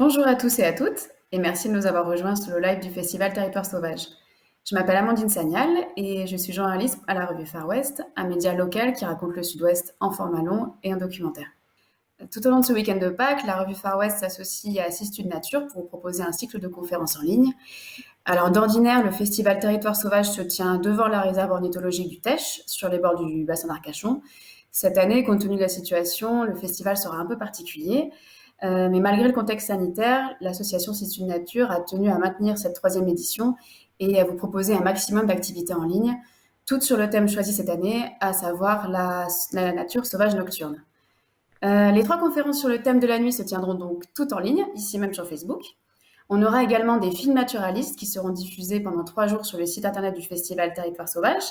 Bonjour à tous et à toutes, et merci de nous avoir rejoints sur le live du festival Territoire Sauvage. Je m'appelle Amandine Sagnal et je suis journaliste à la revue Far West, un média local qui raconte le Sud-Ouest en format long et en documentaire. Tout au long de ce week-end de Pâques, la revue Far West s'associe à Sistude Nature pour vous proposer un cycle de conférences en ligne. Alors d'ordinaire, le festival Territoire Sauvage se tient devant la réserve ornithologique du Teche, sur les bords du bassin d'Arcachon. Cette année, compte tenu de la situation, le festival sera un peu particulier. Mais malgré le contexte sanitaire, l'association Sistude Nature a tenu à maintenir cette troisième édition et à vous proposer un maximum d'activités en ligne, toutes sur le thème choisi cette année, à savoir la nature sauvage nocturne. Les trois conférences sur le thème de la nuit se tiendront donc toutes en ligne, ici même sur Facebook. On aura également des films naturalistes qui seront diffusés pendant 3 jours sur le site internet du festival Territoire Sauvage.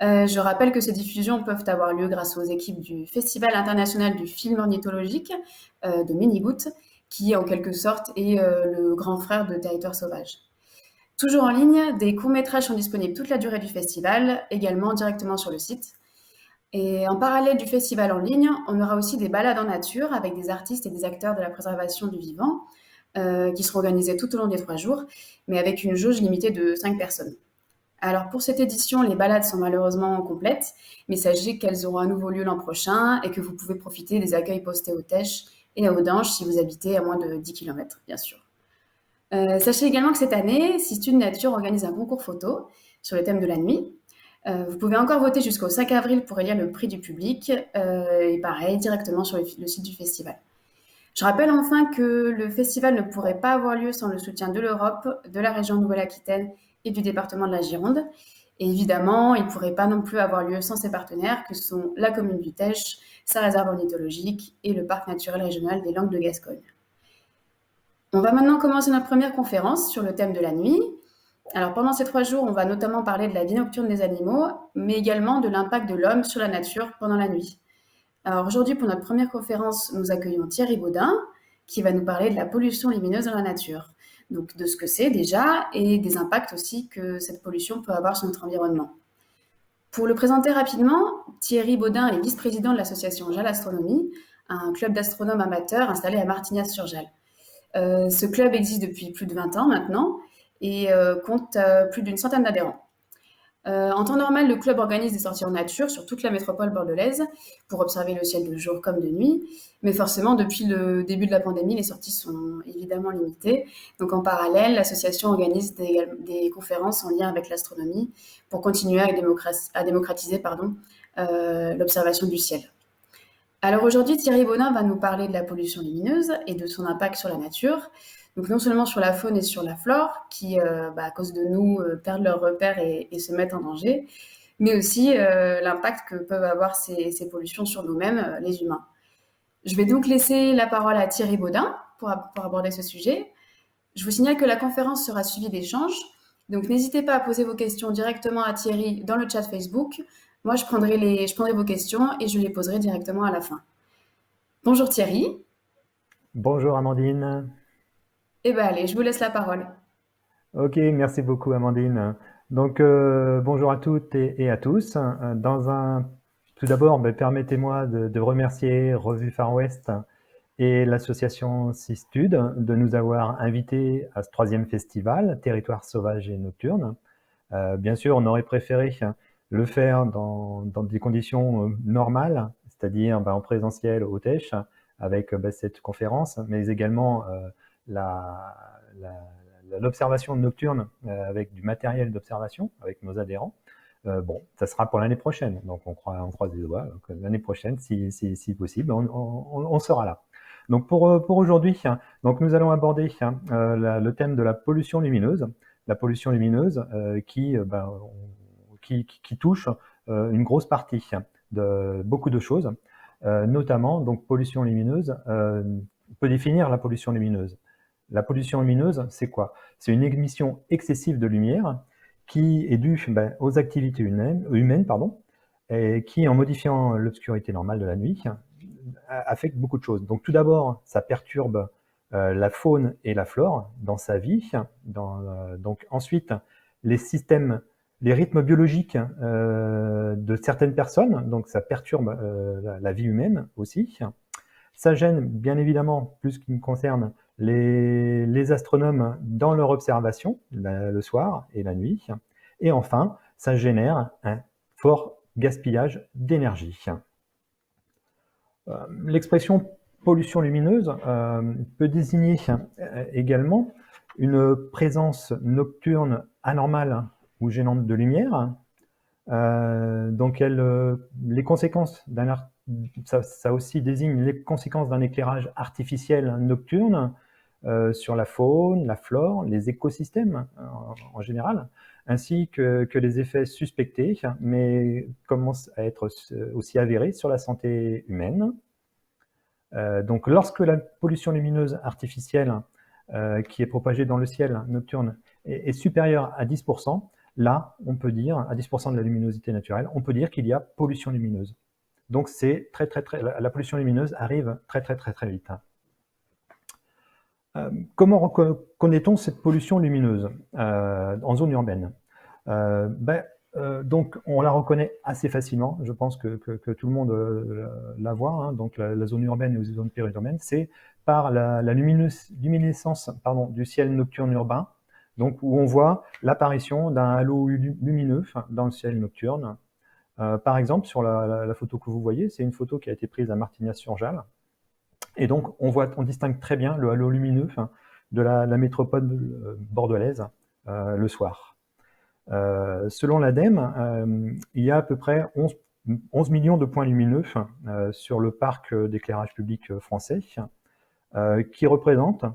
Je rappelle que ces diffusions peuvent avoir lieu grâce aux équipes du Festival international du film ornithologique de Minigout, qui en quelque sorte est le grand frère de Territoire Sauvage. Toujours en ligne, des courts-métrages sont disponibles toute la durée du festival, également directement sur le site. Et en parallèle du festival en ligne, on aura aussi des balades en nature avec des artistes et des acteurs de la préservation du vivant qui seront organisées tout au long des 3 jours, mais avec une jauge limitée de 5 personnes. Alors pour cette édition, les balades sont malheureusement complètes, mais sachez qu'elles auront à nouveau lieu l'an prochain et que vous pouvez profiter des accueils postés au Teche et à Audange si vous habitez à moins de 10 km, bien sûr. Sachez également que cette année, Sistude Nature organise un concours photo sur le thème de la nuit. Vous pouvez encore voter jusqu'au 5 avril pour élire le prix du public, et pareil, directement sur le site du festival. Je rappelle enfin que le festival ne pourrait pas avoir lieu sans le soutien de l'Europe, de la région Nouvelle-Aquitaine et du département de la Gironde. Et évidemment, il ne pourrait pas non plus avoir lieu sans ses partenaires, que sont la commune du Teche, sa réserve ornithologique et le parc naturel régional des Landes de Gascogne. On va maintenant commencer notre première conférence sur le thème de la nuit. Alors pendant ces 3 jours, on va notamment parler de la vie nocturne des animaux, mais également de l'impact de l'homme sur la nature pendant la nuit. Alors aujourd'hui, pour notre première conférence, nous accueillons Thierry Baudin, qui va nous parler de la pollution lumineuse dans la nature. Donc de ce que c'est déjà et des impacts aussi que cette pollution peut avoir sur notre environnement. Pour le présenter rapidement, Thierry Baudin est vice-président de l'association JAL Astronomie, un club d'astronomes amateurs installé à Martignas-sur-Jalles. Ce club existe depuis plus de 20 ans maintenant et compte plus d'une centaine d'adhérents. En temps normal, le club organise des sorties en nature sur toute la métropole bordelaise pour observer le ciel de jour comme de nuit. Mais forcément, depuis le début de la pandémie, les sorties sont évidemment limitées. Donc en parallèle, l'association organise des conférences en lien avec l'astronomie pour continuer à démocratiser l'observation du ciel. Alors aujourd'hui, Thierry Baudin va nous parler de la pollution lumineuse et de son impact sur la nature. Donc non seulement sur la faune et sur la flore, qui, à cause de nous, perdent leurs repères et se mettent en danger, mais aussi l'impact que peuvent avoir ces pollutions sur nous-mêmes, les humains. Je vais donc laisser la parole à Thierry Baudin pour aborder ce sujet. Je vous signale que la conférence sera suivie d'échanges, donc n'hésitez pas à poser vos questions directement à Thierry dans le chat Facebook. Moi, je prendrai vos questions et je les poserai directement à la fin. Bonjour Thierry. Bonjour Amandine. Eh bien allez, je vous laisse la parole. Ok, merci beaucoup Amandine. Donc bonjour à toutes et à tous. Tout d'abord, permettez-moi de remercier Revue Far West et l'association Sistude de nous avoir invités à ce 3e festival, Territoire Sauvage et Nocturne. Bien sûr, on aurait préféré le faire dans des conditions normales, c'est-à-dire en présentiel au Teche, avec cette conférence, mais également l'observation nocturne avec du matériel d'observation, avec nos adhérents. Bon, ça sera pour l'année prochaine, donc on croise les doigts. L'année prochaine, si possible, on sera là. Donc pour aujourd'hui, donc nous allons aborder le thème de la pollution lumineuse. La pollution lumineuse qui touche une grosse partie de beaucoup de choses, notamment donc pollution lumineuse. On peut définir la pollution lumineuse. La pollution lumineuse, c'est quoi? C'est une émission excessive de lumière qui est due aux activités humaines, et qui, en modifiant l'obscurité normale de la nuit, affecte beaucoup de choses. Donc tout d'abord, ça perturbe la faune et la flore dans sa vie. Donc ensuite, les rythmes biologiques de certaines personnes, donc ça perturbe la vie humaine aussi. Ça gêne bien évidemment, plus ce qui me concerne, les astronomes dans leur observation, le soir et la nuit. Et enfin, ça génère un fort gaspillage d'énergie. L'expression pollution lumineuse peut désigner également une présence nocturne anormale ou gênante de lumière. Donc les conséquences ça aussi désigne les conséquences d'un éclairage artificiel nocturne sur la faune, la flore, les écosystèmes en général, ainsi que les effets suspectés, mais commencent à être aussi avérés sur la santé humaine. Donc lorsque la pollution lumineuse artificielle qui est propagée dans le ciel nocturne est supérieure à 10%, là, on peut dire, à 10% de la luminosité naturelle, on peut dire qu'il y a pollution lumineuse. Donc la pollution lumineuse arrive très vite. Comment reconnaît-on cette pollution lumineuse en zone urbaine? Donc on la reconnaît assez facilement, je pense que tout le monde la voit, hein. Donc la zone urbaine et les zones périurbaines, c'est par la luminescence du ciel nocturne urbain, donc où on voit l'apparition d'un halo lumineux dans le ciel nocturne. Par exemple, sur la photo que vous voyez, c'est une photo qui a été prise à Martignas-sur-Jalles. Et donc, on distingue très bien le halo lumineux de la métropole bordelaise le soir. Selon l'ADEME, il y a à peu près 11 millions de points lumineux sur le parc d'éclairage public français, qui représentent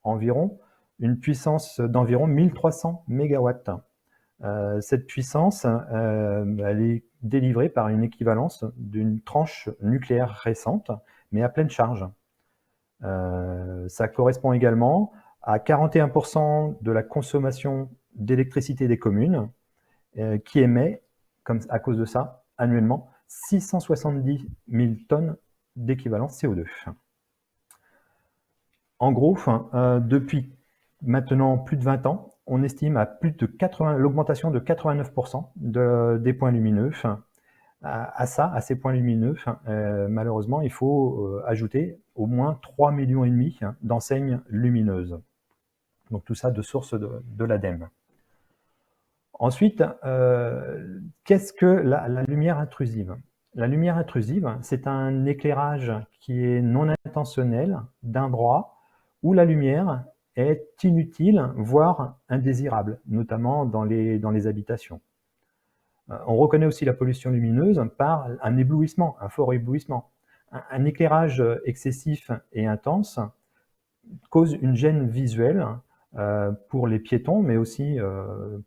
environ une puissance d'environ 1300 mégawatts. Cette puissance, elle est délivrée par une équivalence d'une tranche nucléaire récente, mais à pleine charge. Ça correspond également à 41% de la consommation d'électricité des communes, qui émet, à cause de ça, annuellement 670 000 tonnes d'équivalent CO2. En gros, depuis maintenant plus de 20 ans, on estime à plus de l'augmentation de 89% des points lumineux. À ces points lumineux, malheureusement, il faut ajouter au moins 3,5 millions d'enseignes lumineuses. Donc tout ça de source de l'ADEME. Ensuite, qu'est-ce que la lumière intrusive? La lumière intrusive, c'est un éclairage qui est non intentionnel d'endroits où la lumière est inutile, voire indésirable, notamment dans les habitations. On reconnaît aussi la pollution lumineuse par un éblouissement, un fort éblouissement. Un éclairage excessif et intense cause une gêne visuelle pour les piétons, mais aussi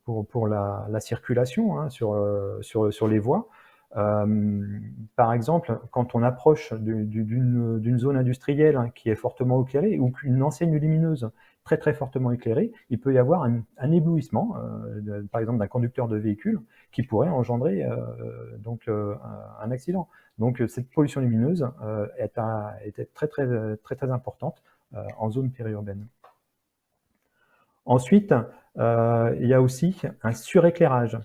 pour la circulation sur les voies. Par exemple, quand on approche d'une zone industrielle qui est fortement éclairée, ou qu'une enseigne lumineuse très fortement éclairée, il peut y avoir un éblouissement, par exemple d'un conducteur de véhicule, qui pourrait engendrer un accident. Donc cette pollution lumineuse est très importante en zone périurbaine. Ensuite, il y a aussi un suréclairage.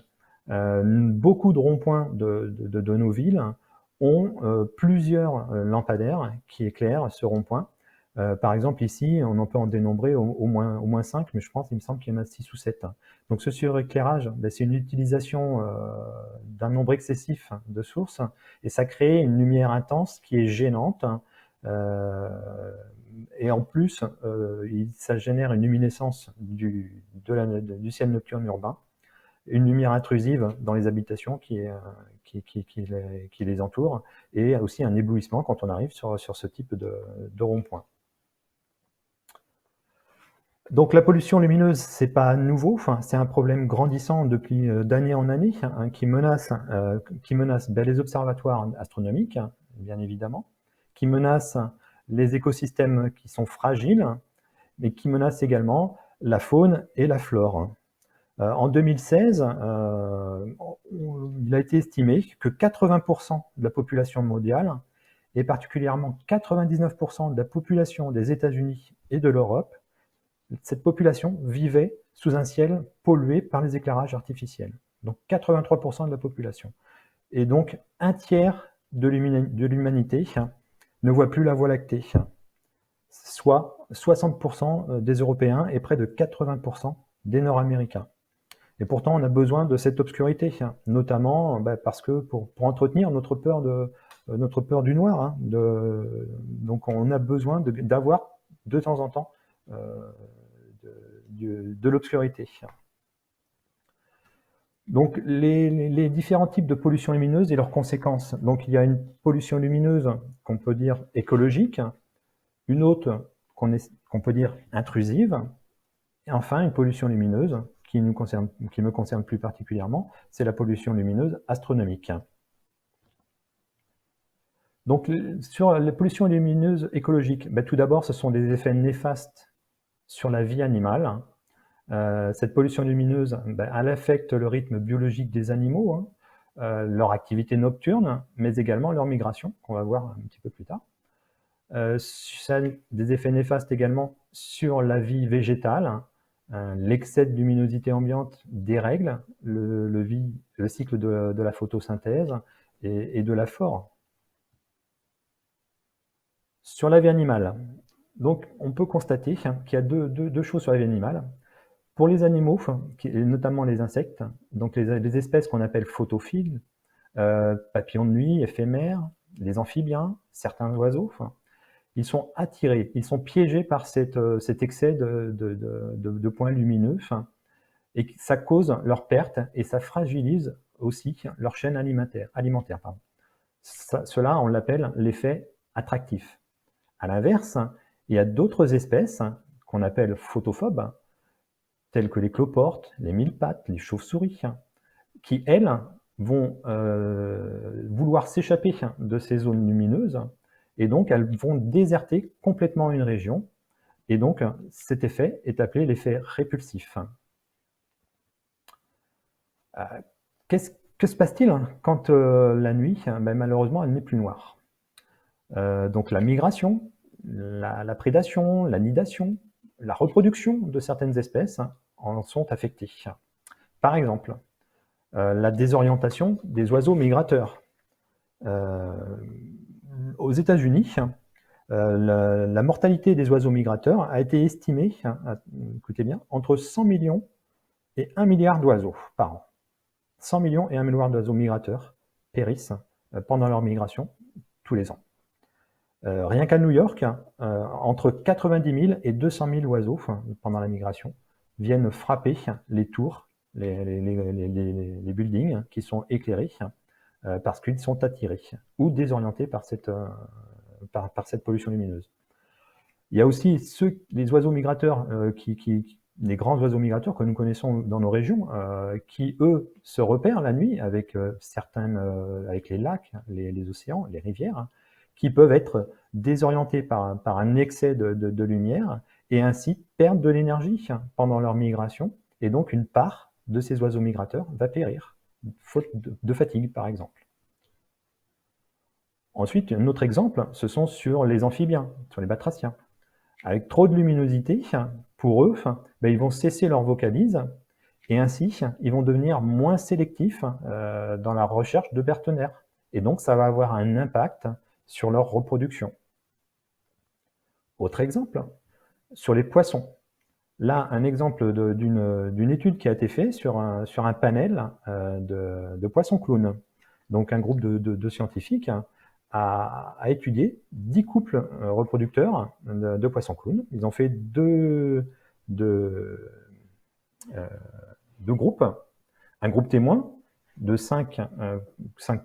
Beaucoup de ronds-points de nos villes ont plusieurs lampadaires qui éclairent ce rond-point. Par exemple, ici, on en peut en dénombrer au moins 5, mais il me semble qu'il y en a 6 ou 7. Donc ce suréclairage, c'est une utilisation d'un nombre excessif de sources, et ça crée une lumière intense qui est gênante. Et en plus, ça génère une luminescence du ciel nocturne urbain, une lumière intrusive dans les habitations qui les entourent, et aussi un éblouissement quand on arrive sur ce type de rond-point. Donc la pollution lumineuse, c'est pas nouveau, c'est un problème grandissant depuis d'année en année, qui menace les observatoires astronomiques, bien évidemment, qui menace les écosystèmes qui sont fragiles, mais qui menace également la faune et la flore. En 2016, il a été estimé que 80% de la population mondiale, et particulièrement 99% de la population des États-Unis et de l'Europe, cette population vivait sous un ciel pollué par les éclairages artificiels. Donc 83% de la population. Et donc un tiers de l'humanité ne voient plus la Voie lactée, soit 60% des Européens et près de 80% des Nord-Américains. Et pourtant, on a besoin de cette obscurité, notamment parce que pour entretenir notre peur du noir, donc on a besoin d'avoir de temps en temps de l'obscurité. Donc les différents types de pollution lumineuse et leurs conséquences. Donc il y a une pollution lumineuse qu'on peut dire écologique, une autre qu'on peut dire intrusive, et enfin une pollution lumineuse qui me concerne plus particulièrement, c'est la pollution lumineuse astronomique. Donc sur la pollution lumineuse écologique, tout d'abord ce sont des effets néfastes sur la vie animale. Cette pollution lumineuse, elle affecte le rythme biologique des animaux, leur activité nocturne, mais également leur migration, qu'on va voir un petit peu plus tard. Ça a des effets néfastes également sur la vie végétale. L'excès de luminosité ambiante dérègle le cycle de la photosynthèse et de la phore. Sur la vie animale, donc on peut constater qu'il y a deux choses sur la vie animale. Pour les animaux, et notamment les insectes, donc les espèces qu'on appelle photophiles, papillons de nuit, éphémères, les amphibiens, certains oiseaux, ils sont attirés, ils sont piégés par cet excès de points lumineux, et ça cause leur perte et ça fragilise aussi leur chaîne alimentaire. Cela, on l'appelle l'effet attractif. À l'inverse, il y a d'autres espèces qu'on appelle photophobes, telles que les cloportes, les mille-pattes, les chauves-souris, qui, elles, vont vouloir s'échapper de ces zones lumineuses, et donc elles vont déserter complètement une région, et donc cet effet est appelé l'effet répulsif. Que se passe-t-il quand la nuit, malheureusement, elle n'est plus noire? Donc la migration, la prédation, la nidation, la reproduction de certaines espèces en sont affectées. Par exemple, la désorientation des oiseaux migrateurs. Aux États-Unis, la mortalité des oiseaux migrateurs a été estimée, écoutez bien, entre 100 millions et 1 milliard d'oiseaux par an. 100 millions et 1 milliard d'oiseaux migrateurs périssent pendant leur migration tous les ans. Rien qu'à New York, entre 90 000 et 200 000 oiseaux, pendant la migration, viennent frapper les tours, les buildings qui sont éclairés, parce qu'ils sont attirés ou désorientés par cette pollution lumineuse. Il y a aussi les oiseaux migrateurs, les grands oiseaux migrateurs que nous connaissons dans nos régions, qui, eux, se repèrent la nuit avec avec les lacs, les océans, les rivières, qui peuvent être désorientés par un excès de lumière et ainsi perdre de l'énergie pendant leur migration, et donc une part de ces oiseaux migrateurs va périr, faute de fatigue par exemple. Ensuite, un autre exemple, ce sont sur les amphibiens, sur les batraciens. Avec trop de luminosité, pour eux, ils vont cesser leur vocalise, et ainsi, ils vont devenir moins sélectifs dans la recherche de partenaires. Et donc, ça va avoir un impact sur leur reproduction. Autre exemple, sur les poissons. Là, un exemple d'une étude qui a été faite sur un panel de poissons clowns. Donc, un groupe de scientifiques a étudié 10 couples reproducteurs de poissons clowns. Ils ont fait deux groupes. Un groupe témoin de 5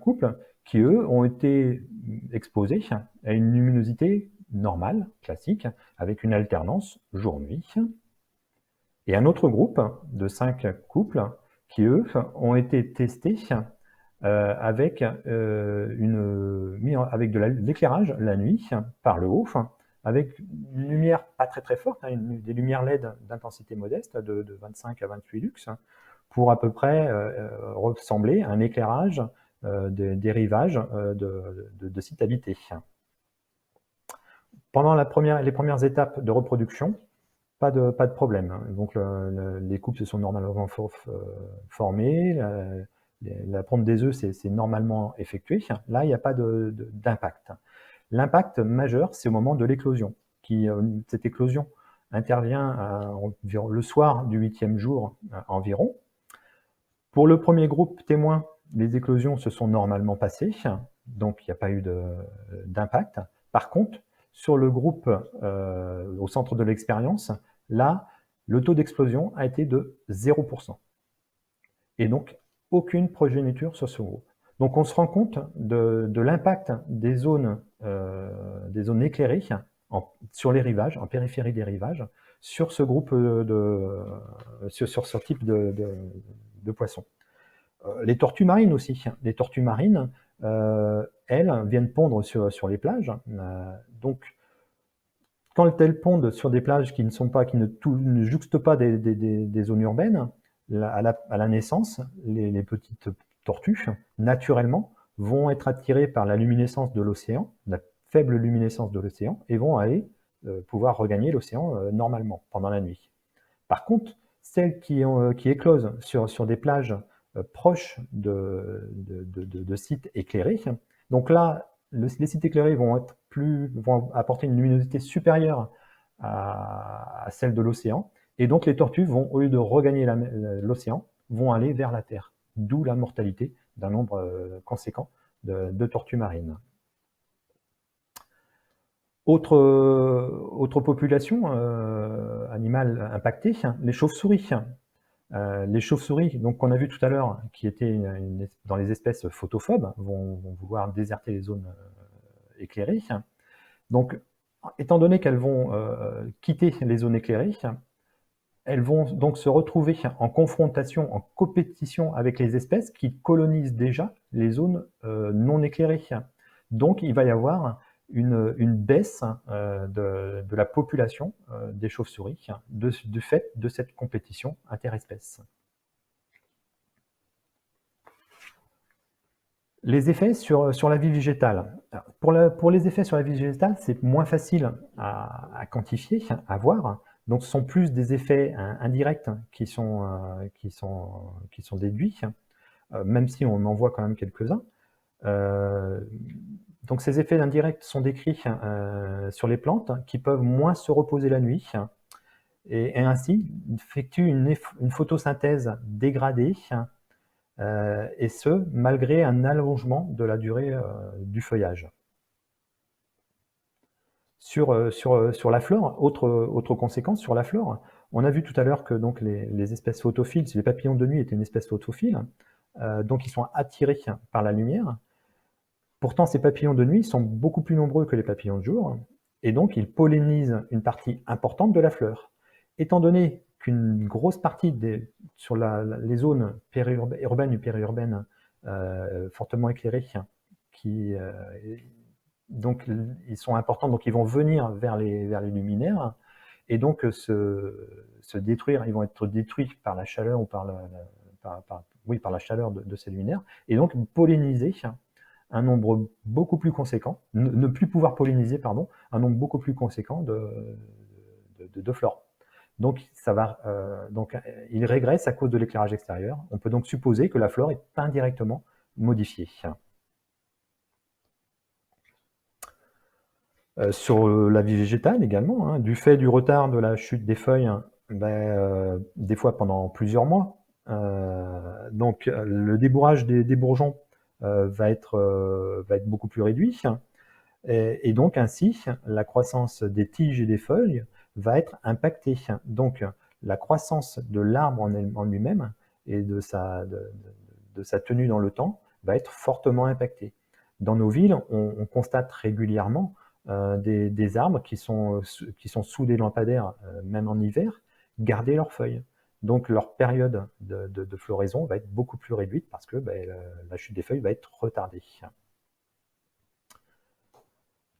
couples qui, eux, ont été exposés à une luminosité normale, classique, avec une alternance jour-nuit. Et un autre groupe de 5 couples qui, eux, ont été testés avec de l'éclairage la nuit, par le haut, avec une lumière pas très forte, des lumières LED d'intensité modeste, de 25 à 28 lux, pour à peu près ressembler à un éclairage des rivages de sites habités. Pendant les premières étapes de reproduction, pas de problème. Donc les couples se sont normalement formés, la ponte des œufs s'est normalement effectuée. Là, il n'y a pas d'impact. L'impact majeur, c'est au moment de l'éclosion. Cette éclosion intervient environ le soir du 8e jour environ. Pour le premier groupe témoin, les éclosions se sont normalement passées, donc il n'y a pas eu d'impact. Par contre, sur le groupe au centre de l'expérience, là, le taux d'explosion a été de 0%. Et donc, aucune progéniture sur ce groupe. Donc, on se rend compte de l'impact des zones éclairées sur les rivages, en périphérie des rivages, sur ce groupe sur ce type de poissons. Les tortues marines aussi. Les tortues marines, elles, viennent pondre sur les plages. Donc, quand elles pondent sur des plages qui ne jouxtent pas des zones urbaines, à la naissance, les petites tortues, naturellement, vont être attirées par la luminescence de l'océan, la faible luminescence de l'océan, et vont aller pouvoir regagner l'océan normalement pendant la nuit. Par contre, celles qui éclosent sur des plages proches de sites éclairés, donc là, les sites éclairés vont apporter une luminosité supérieure à celle de l'océan, et donc les tortues vont, au lieu de regagner l'océan, vont aller vers la Terre, d'où la mortalité d'un nombre conséquent de tortues marines. Autre population animale impactée, les chauves-souris. Les chauves-souris, donc qu'on a vu tout à l'heure, qui étaient dans les espèces photophobes, vont vouloir déserter les zones éclairées. Donc, étant donné qu'elles vont quitter les zones éclairées, elles vont donc se retrouver en confrontation, en compétition avec les espèces qui colonisent déjà les zones non éclairées. Donc, il va y avoir une baisse de la population des chauves-souris du fait de cette compétition interespèces. Les effets sur la vie végétale. Pour les effets sur la vie végétale, c'est moins facile à quantifier, à voir. Donc, ce sont plus des effets indirects qui sont déduits, même si on en voit quand même quelques-uns. Donc, ces effets indirects sont décrits sur les plantes qui peuvent moins se reposer la nuit et ainsi effectuent une photosynthèse dégradée, et ce, malgré un allongement de la durée du feuillage. Sur la flore, autre conséquence sur la flore, on a vu tout à l'heure que donc, les espèces photophiles, si les papillons de nuit étaient une espèce photophile, donc ils sont attirés par la lumière. Pourtant, ces papillons de nuit sont beaucoup plus nombreux que les papillons de jour, et donc ils pollinisent une partie importante de la fleur. Étant donné qu'une grosse partie sur les zones urbaines et périurbaines fortement éclairées, donc ils sont importants, donc ils vont venir vers les luminaires, et donc se détruire, ils vont être détruits par la chaleur ou par la chaleur de ces luminaires, et donc polliniser un nombre beaucoup plus conséquent, ne plus pouvoir polliniser, pardon, un nombre beaucoup plus conséquent de flore. Donc, il régresse à cause de l'éclairage extérieur. On peut donc supposer que la flore est indirectement modifiée. Sur la vie végétale également, hein, du fait du retard de la chute des feuilles, des fois pendant plusieurs mois, donc le débourrage des bourgeons va être beaucoup plus réduit, et donc ainsi la croissance des tiges et des feuilles va être impactée. Donc la croissance de l'arbre en lui-même et de sa tenue dans le temps va être fortement impactée. Dans nos villes, on constate régulièrement des arbres qui sont sous des lampadaires, même en hiver, garder leurs feuilles. Donc leur période de floraison va être beaucoup plus réduite parce que la chute des feuilles va être retardée.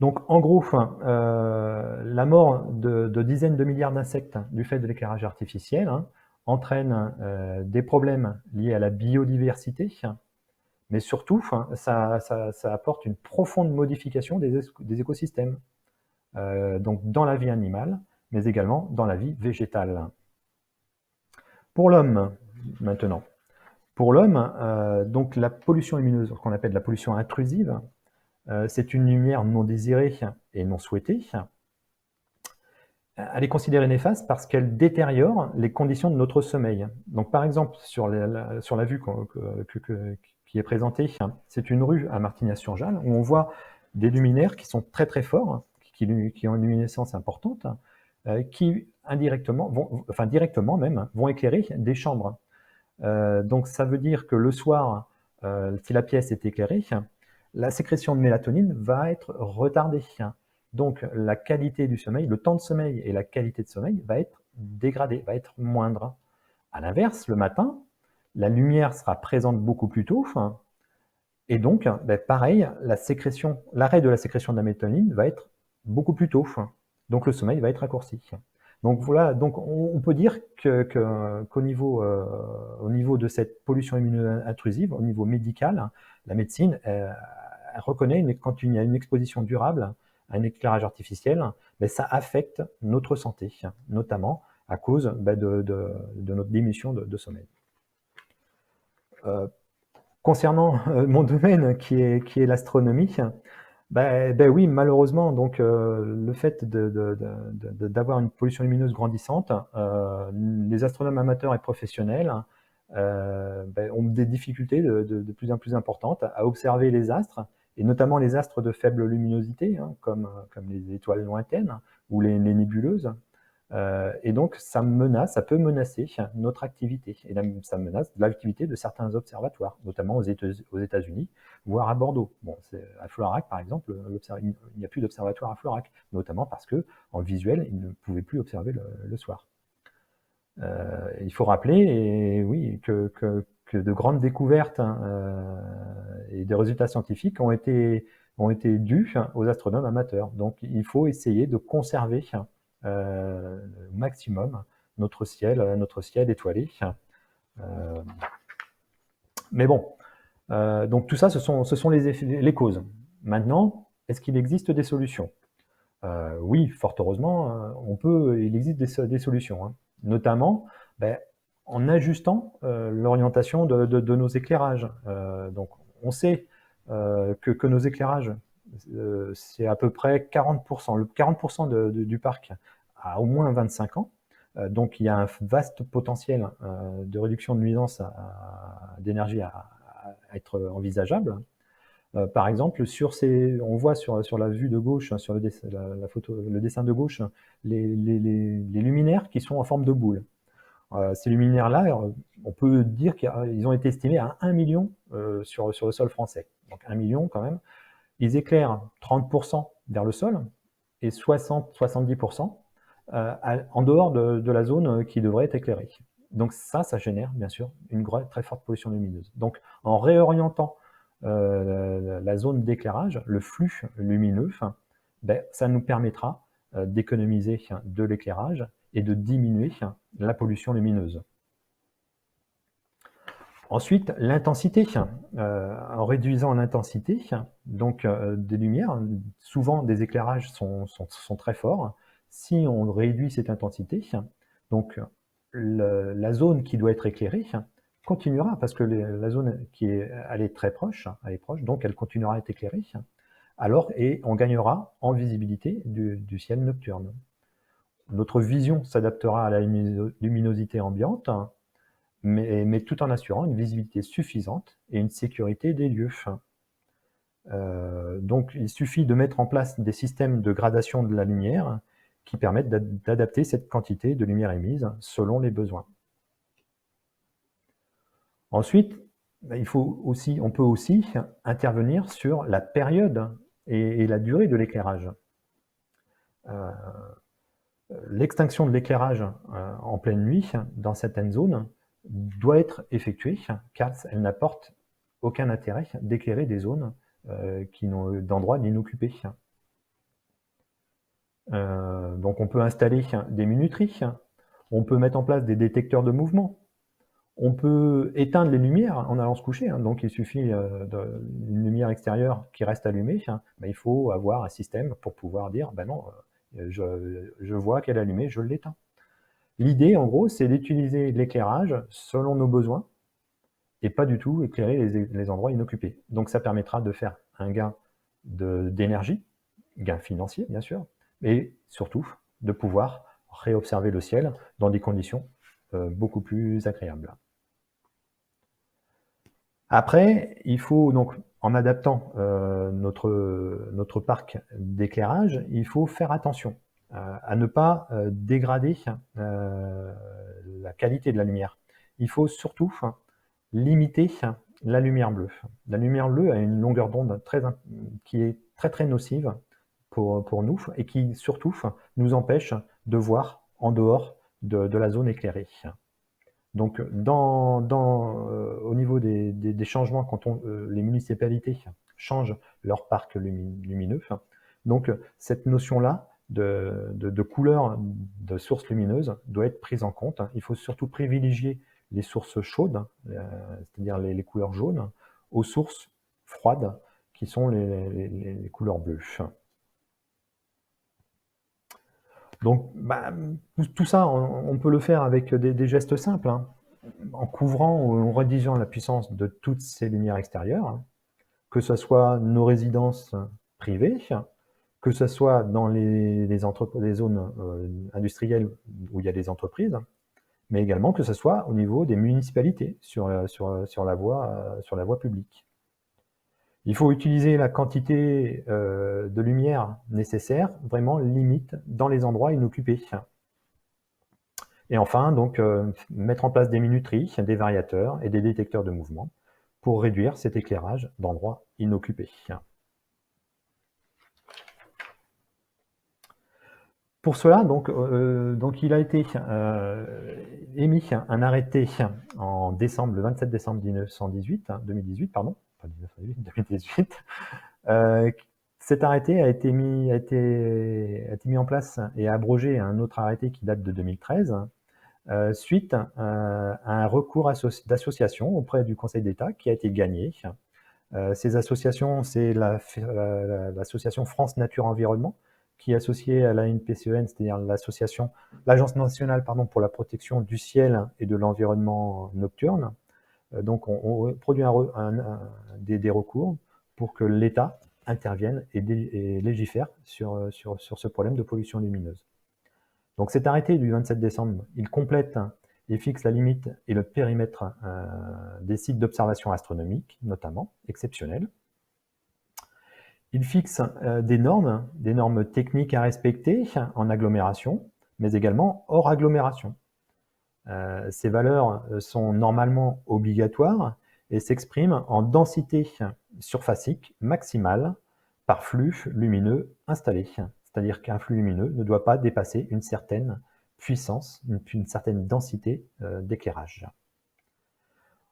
Donc en gros, la mort de dizaines de milliards d'insectes du fait de l'éclairage artificiel entraîne des problèmes liés à la biodiversité, mais surtout, ça apporte une profonde modification des écosystèmes, donc dans la vie animale, mais également dans la vie végétale. Pour l'homme, maintenant. Pour l'homme, donc la pollution lumineuse, ce qu'on appelle la pollution intrusive, c'est une lumière non désirée et non souhaitée. Elle est considérée néfaste parce qu'elle détériore les conditions de notre sommeil. Donc, par exemple, sur la vue qui est présentée, c'est une rue à Martignas-sur-Jalles où on voit des luminaires qui sont très très forts, qui ont une luminescence importante, qui indirectement, directement même, vont éclairer des chambres. Donc, ça veut dire que le soir, si la pièce est éclairée, la sécrétion de mélatonine va être retardée. Donc, la qualité du sommeil, le temps de sommeil et la qualité de sommeil va être dégradée, va être moindre. À l'inverse, le matin, la lumière sera présente beaucoup plus tôt, et donc, pareil, l'arrêt de la sécrétion de la mélatonine va être beaucoup plus tôt. Donc, le sommeil va être raccourci. Donc voilà, donc on peut dire qu'au niveau, au niveau de cette pollution lumineuse intrusive, au niveau médical, la médecine elle reconnaît quand il y a une exposition durable à un éclairage artificiel, ça affecte notre santé, notamment à cause de notre diminution de sommeil. Concernant mon domaine qui est l'astronomie, oui, malheureusement, donc le fait d'avoir une pollution lumineuse grandissante, les astronomes amateurs et professionnels ont des difficultés de plus en plus importantes à observer les astres, et notamment les astres de faible luminosité, comme les étoiles lointaines ou les nébuleuses. Et donc, ça peut menacer notre activité. Et là, ça menace l'activité de certains observatoires, notamment aux États-Unis, voire à Bordeaux. Bon, à Florac, par exemple, il n'y a plus d'observatoire à Florac, notamment parce que en visuel, ils ne pouvaient plus observer le soir. Il faut rappeler, oui, que de grandes découvertes et des résultats scientifiques ont été dus aux astronomes amateurs. Donc, il faut essayer de conserver au maximum notre ciel étoilé. Mais bon, donc tout ça, ce sont les causes. Maintenant, est-ce qu'il existe des solutions? Oui, fort heureusement, il existe des solutions, notamment en ajustant l'orientation de nos éclairages. Donc, on sait que nos éclairages, c'est à peu près 40%. Le 40% du parc a au moins 25 ans. Donc, il y a un vaste potentiel de réduction de nuisance d'énergie à être envisageable. Par exemple, on voit sur la vue de gauche, sur le dessin de gauche, les luminaires qui sont en forme de boule. Ces luminaires-là, on peut dire qu'ils ont été estimés à 1 million sur le sol français. Donc 1 million quand même. Ils éclairent 30% vers le sol et 60-70% en dehors de la zone qui devrait être éclairée. Donc ça génère bien sûr une très forte pollution lumineuse. Donc en réorientant la zone d'éclairage, le flux lumineux, ça nous permettra d'économiser de l'éclairage et de diminuer la pollution lumineuse. Ensuite, l'intensité. En réduisant l'intensité, donc des lumières, souvent des éclairages sont très forts. Si on réduit cette intensité, donc la zone qui doit être éclairée continuera, parce que la zone elle est très proche, donc elle continuera à être éclairée, et on gagnera en visibilité du ciel nocturne. Notre vision s'adaptera à la luminosité ambiante, mais tout en assurant une visibilité suffisante et une sécurité des lieux. Donc il suffit de mettre en place des systèmes de gradation de la lumière qui permettent d'adapter cette quantité de lumière émise selon les besoins. Ensuite, on peut aussi intervenir sur la période et la durée de l'éclairage. L'extinction de l'éclairage en pleine nuit dans certaines zones doit être effectuée car elle n'apporte aucun intérêt d'éclairer des zones d'endroits inoccupés. Donc on peut installer des minuteries, on peut mettre en place des détecteurs de mouvement, on peut éteindre les lumières en allant se coucher, donc il suffit d'une lumière extérieure qui reste allumée, il faut avoir un système pour pouvoir dire non, je vois qu'elle est allumée, je l'éteins. L'idée, en gros, c'est d'utiliser l'éclairage selon nos besoins et pas du tout éclairer les endroits inoccupés. Donc ça permettra de faire un gain d'énergie, gain financier bien sûr, et surtout de pouvoir réobserver le ciel dans des conditions beaucoup plus agréables. Après, il faut donc, en adaptant notre parc d'éclairage, il faut faire attention à ne pas dégrader la qualité de la lumière. Il faut surtout limiter la lumière bleue. La lumière bleue a une longueur d'onde qui est très nocive pour nous et qui surtout nous empêche de voir en dehors de la zone éclairée. Donc, au niveau des changements, quand les municipalités changent leur parc lumineux, donc cette notion-là de couleur de source lumineuse doit être prise en compte. Il faut surtout privilégier les sources chaudes, c'est-à-dire les couleurs jaunes, aux sources froides, qui sont les couleurs bleues. Donc, tout ça, on peut le faire avec des gestes simples, hein, en couvrant ou en réduisant la puissance de toutes ces lumières extérieures, hein, que ce soit nos résidences privées, que ce soit dans les zones industrielles où il y a des entreprises, mais également que ce soit au niveau des municipalités sur la voie publique. Il faut utiliser la quantité de lumière nécessaire, vraiment limite, dans les endroits inoccupés. Et enfin, donc, mettre en place des minuteries, des variateurs et des détecteurs de mouvement pour réduire cet éclairage d'endroits inoccupés. Pour cela, donc il a été émis un arrêté le 27 décembre 2018, pardon, pas 2018. Cet arrêté a été mis en place et abrogé un autre arrêté qui date de 2013, suite à un recours d'association auprès du Conseil d'État qui a été gagné. Ces associations, c'est l'association France Nature Environnement, qui est associée à l'ANPCEN, c'est-à-dire l'Agence nationale pour la protection du ciel et de l'environnement nocturne. Donc on produit des recours pour que l'État intervienne et légifère sur ce problème de pollution lumineuse. Donc cet arrêté du 27 décembre, il complète et fixe la limite et le périmètre des sites d'observation astronomique, notamment, exceptionnels. Il fixe des normes techniques à respecter en agglomération, mais également hors agglomération. Ces valeurs sont normalement obligatoires et s'expriment en densité surfacique maximale par flux lumineux installé. C'est-à-dire qu'un flux lumineux ne doit pas dépasser une certaine puissance, une certaine densité d'éclairage.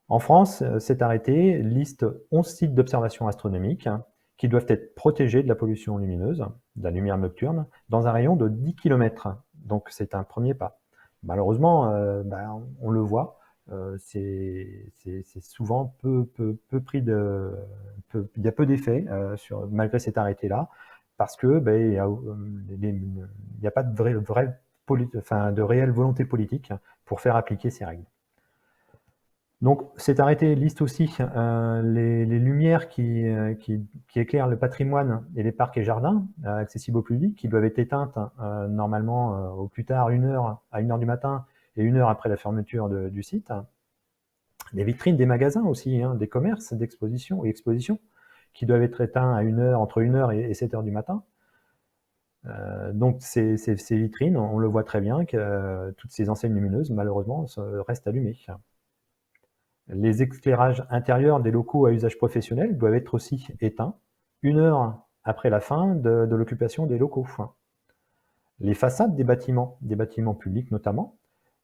En France, cet arrêté liste 11 sites d'observation astronomique qui doivent être protégés de la pollution lumineuse, de la lumière nocturne, dans un rayon de 10 km. Donc c'est un premier pas. Malheureusement, on le voit, c'est souvent peu pris il y a peu d'effets malgré cet arrêté-là, parce que il n'y a pas de réelle volonté politique pour faire appliquer ces règles. Donc cet arrêté liste aussi les lumières qui éclairent le patrimoine et les parcs et jardins accessibles au public, qui doivent être éteintes normalement au plus tard à 1h du matin et 1 heure après la fermeture du site. Les vitrines des magasins aussi, des commerces, d'exposition et expositions, qui doivent être éteints entre 1h et 7h du matin. Donc ces vitrines, on le voit très bien que toutes ces enseignes lumineuses, malheureusement, restent allumées. Les éclairages intérieurs des locaux à usage professionnel doivent être aussi éteints 1 heure après la fin de l'occupation des locaux. Les façades des bâtiments publics notamment,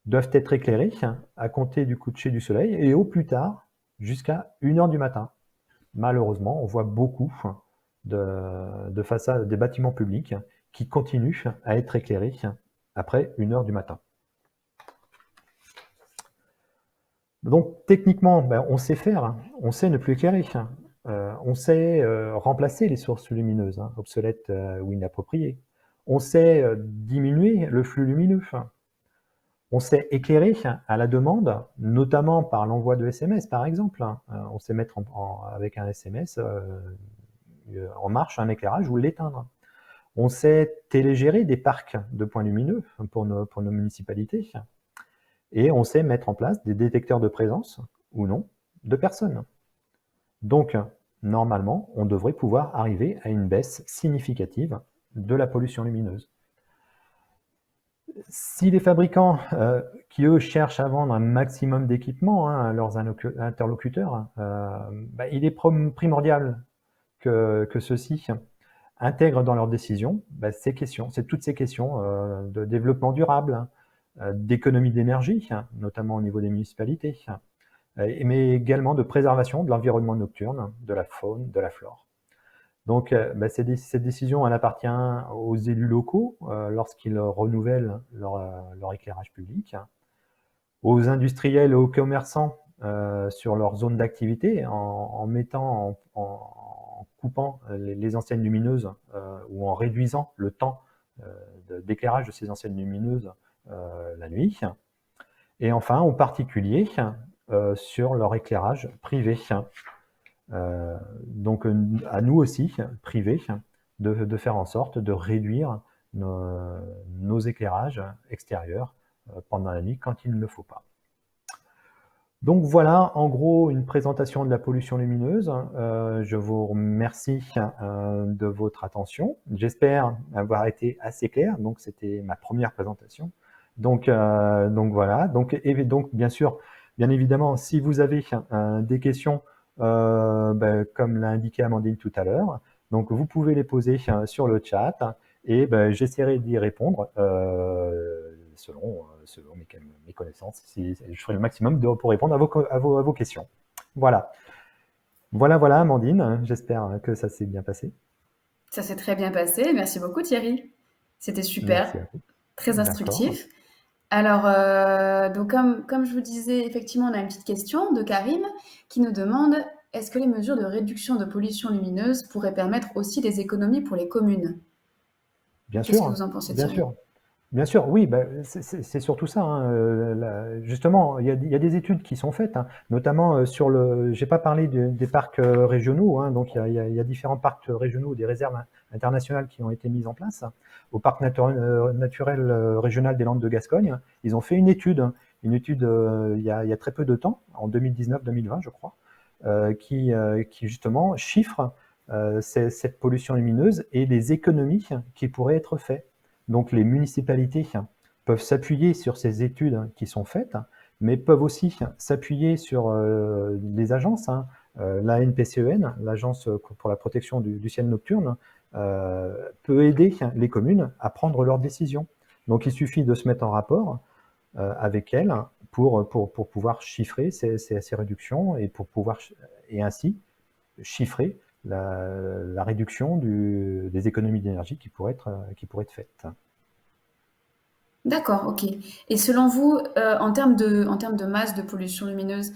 doivent être éclairées à compter du coucher du soleil et au plus tard jusqu'à 1h du matin. Malheureusement, on voit beaucoup de façades des bâtiments publics qui continuent à être éclairés après 1h du matin. Donc techniquement, on sait faire, on sait ne plus éclairer, on sait remplacer les sources lumineuses, obsolètes ou inappropriées. On sait diminuer le flux lumineux. On sait éclairer à la demande, notamment par l'envoi de SMS par exemple. On sait mettre avec un SMS en marche un éclairage ou l'éteindre. On sait télégérer des parcs de points lumineux pour nos municipalités. Et on sait mettre en place des détecteurs de présence, ou non, de personnes. Donc, normalement, on devrait pouvoir arriver à une baisse significative de la pollution lumineuse. Si les fabricants, qui eux cherchent à vendre un maximum d'équipements à leurs interlocuteurs, il est primordial que ceux-ci intègrent dans leurs décisions toutes ces questions de développement durable, d'économie d'énergie, notamment au niveau des municipalités, mais également de préservation de l'environnement nocturne, de la faune, de la flore. Donc, cette décision, elle appartient aux élus locaux lorsqu'ils renouvellent leur éclairage public, aux industriels et aux commerçants sur leur zone d'activité en coupant les enseignes lumineuses ou en réduisant le temps d'éclairage de ces enseignes lumineuses la nuit. Et enfin, aux particuliers sur leur éclairage privé. Donc à nous aussi, privés, de faire en sorte de réduire nos éclairages extérieurs pendant la nuit quand il ne le faut pas. Donc voilà, en gros, une présentation de la pollution lumineuse. Je vous remercie de votre attention. J'espère avoir été assez clair. Donc c'était ma première présentation. Donc voilà. Donc bien évidemment, si vous avez des questions, comme l'a indiqué Amandine tout à l'heure, donc vous pouvez les poser sur le chat et j'essaierai d'y répondre selon mes connaissances. Je ferai le maximum pour répondre à vos questions. Voilà, Amandine, j'espère que ça s'est bien passé. Ça s'est très bien passé. Merci beaucoup, Thierry. C'était super, Merci à vous. très instructif. Alors, donc comme je vous disais, effectivement, on a une petite question de Karim qui nous demande: est-ce que les mesures de réduction de pollution lumineuse pourraient permettre aussi des économies pour les communes? Bien Qu'est-ce sûr, que vous en pensez, bien Thierry? sûr. Bien sûr, oui, c'est surtout ça. Justement, il y a des études qui sont faites, notamment sur le. J'ai pas parlé des parcs régionaux, donc il y a différents parcs régionaux, des réserves internationales qui ont été mises en place. Au parc naturel régional des Landes de Gascogne, ils ont fait une étude il y a très peu de temps, en 2019-2020, je crois, qui justement chiffre cette pollution lumineuse et les économies qui pourraient être faites. Donc les municipalités peuvent s'appuyer sur ces études qui sont faites, mais peuvent aussi s'appuyer sur les agences. La NPCEN, l'Agence pour la protection du ciel nocturne, peut aider les communes à prendre leurs décisions. Donc il suffit de se mettre en rapport avec elles pour pouvoir chiffrer ces réductions et ainsi chiffrer la réduction des économies d'énergie qui pourraient être faites. D'accord, ok. Et selon vous, en termes de masse de pollution lumineuse,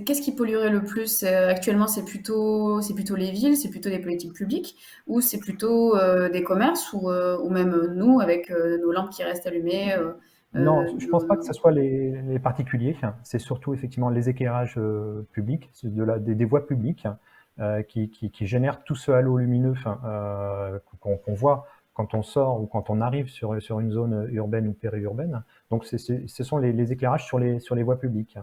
qu'est-ce qui polluerait le plus? Actuellement, c'est plutôt les villes, c'est plutôt des politiques publiques, ou c'est plutôt des commerces, ou même nous avec nos lampes qui restent allumées. Non, je ne pense pas que ce soit les particuliers. C'est surtout effectivement les éclairages publics, des voies publiques qui génèrent tout ce halo lumineux qu'on voit quand on sort ou quand on arrive sur une zone urbaine ou périurbaine. Donc ce sont les éclairages sur les voies publiques.